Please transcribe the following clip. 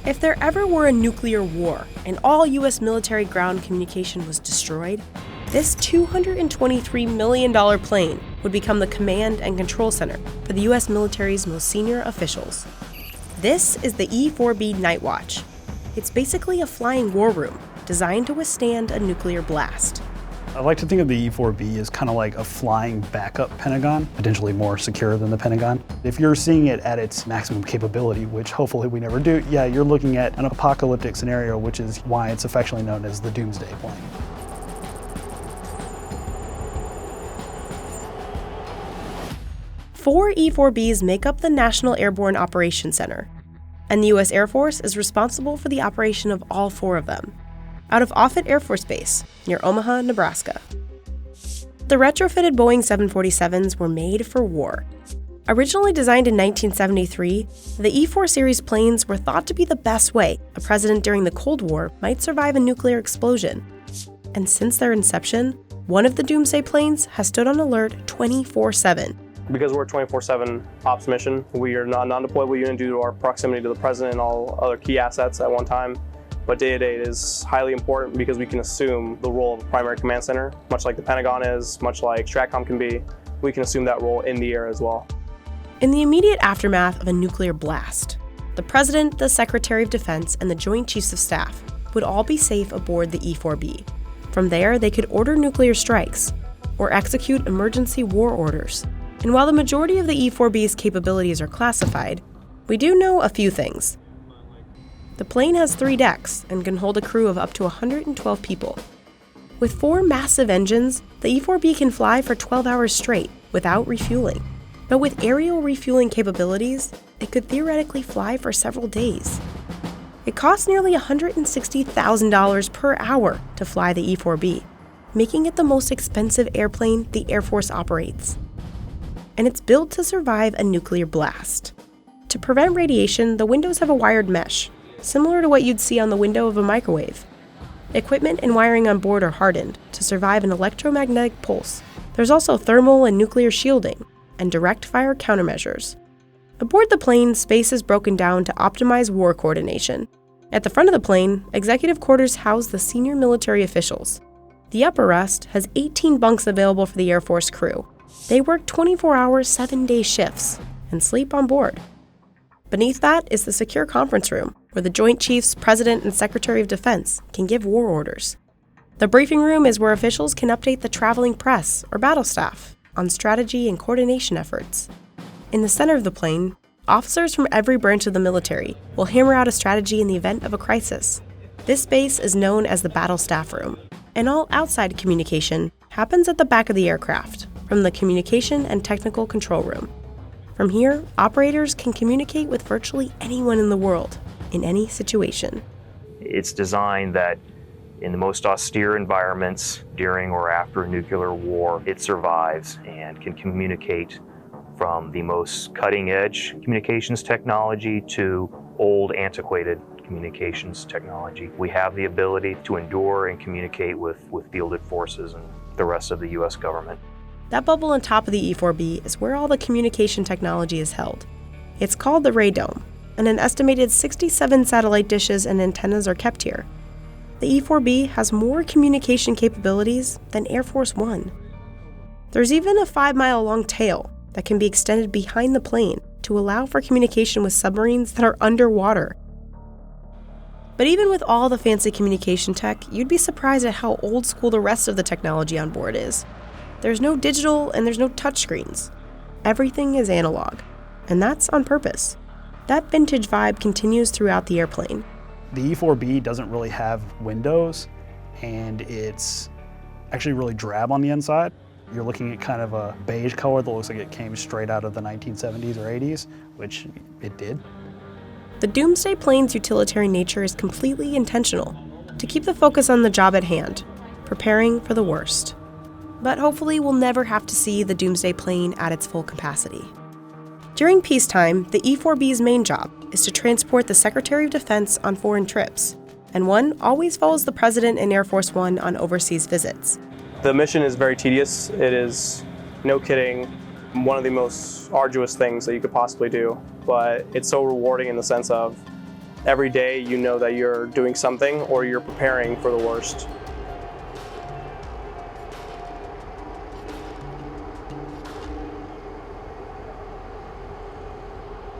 If there ever were a nuclear war and all U.S. military ground communication was destroyed, this $223 million plane would become the command and control center for the U.S. military's most senior officials. This is the E-4B Nightwatch. It's basically a flying war room designed to withstand a nuclear blast. I like to think of the E-4B as kind of like a flying backup Pentagon, potentially more secure than the Pentagon. If you're seeing it at its maximum capability, which hopefully we never do, yeah, you're looking at an apocalyptic scenario, which is why it's affectionately known as the Doomsday Plane. Four E-4Bs make up the National Airborne Operations Center, and the U.S. Air Force is responsible for the operation of all four of them, out of Offutt Air Force Base, near Omaha, Nebraska. The retrofitted Boeing 747s were made for war. Originally designed in 1973, the E-4 series planes were thought to be the best way a president during the Cold War might survive a nuclear explosion. And since their inception, one of the Doomsday planes has stood on alert 24/7. Because we're a 24/7 ops mission, we are not a non-deployable unit due to our proximity to the president and all other key assets at one time. But day-to-day it is highly important because we can assume the role of a primary command center, much like the Pentagon is, much like STRATCOM can be. We can assume that role in the air as well. In the immediate aftermath of a nuclear blast, the President, the Secretary of Defense, and the Joint Chiefs of Staff would all be safe aboard the E-4B. From there, they could order nuclear strikes or execute emergency war orders. And while the majority of the E-4B's capabilities are classified, we do know a few things. The plane has 3 decks and can hold a crew of up to 112 people. With 4 massive engines, the E-4B can fly for 12 hours straight without refueling. But with aerial refueling capabilities, it could theoretically fly for several days. It costs nearly $160,000 per hour to fly the E-4B, making it the most expensive airplane the Air Force operates. And it's built to survive a nuclear blast. To prevent radiation, the windows have a wired mesh, similar to what you'd see on the window of a microwave. Equipment and wiring on board are hardened to survive an electromagnetic pulse. There's also thermal and nuclear shielding, and direct fire countermeasures. Aboard the plane, space is broken down to optimize war coordination. At the front of the plane, executive quarters house the senior military officials. The upper rest has 18 bunks available for the Air Force crew. They work 24-hour, 7-day shifts and sleep on board. Beneath that is the secure conference room, where the Joint Chiefs, President, and Secretary of Defense can give war orders. The briefing room is where officials can update the traveling press or battle staff on strategy and coordination efforts. In the center of the plane, officers from every branch of the military will hammer out a strategy in the event of a crisis. This space is known as the battle staff room, and all outside communication happens at the back of the aircraft, from the communication and technical control room. From here, operators can communicate with virtually anyone in the world, in any situation. It's designed that in the most austere environments during or after a nuclear war, it survives and can communicate from the most cutting-edge communications technology to old, antiquated communications technology. We have the ability to endure and communicate with fielded forces and the rest of the U.S. government. That bubble on top of the E-4B is where all the communication technology is held. It's called the Radome, and an estimated 67 satellite dishes and antennas are kept here. The E-4B has more communication capabilities than Air Force One. There's even a 5-mile-long tail that can be extended behind the plane to allow for communication with submarines that are underwater. But even with all the fancy communication tech, you'd be surprised at how old school the rest of the technology on board is. There's no digital and there's no touchscreens. Everything is analog, and that's on purpose. That vintage vibe continues throughout the airplane. The E-4B doesn't really have windows, and it's actually really drab on the inside. You're looking at kind of a beige color that looks like it came straight out of the 1970s or 80s, which it did. The Doomsday Plane's utilitarian nature is completely intentional, to keep the focus on the job at hand, preparing for the worst. But hopefully we'll never have to see the Doomsday Plane at its full capacity. During peacetime, the E-4B's main job is to transport the Secretary of Defense on foreign trips, and one always follows the President and Air Force One on overseas visits. The mission is very tedious. It is, no kidding, one of the most arduous things that you could possibly do, but it's so rewarding in the sense of Every day you know that you're doing something or you're preparing for the worst.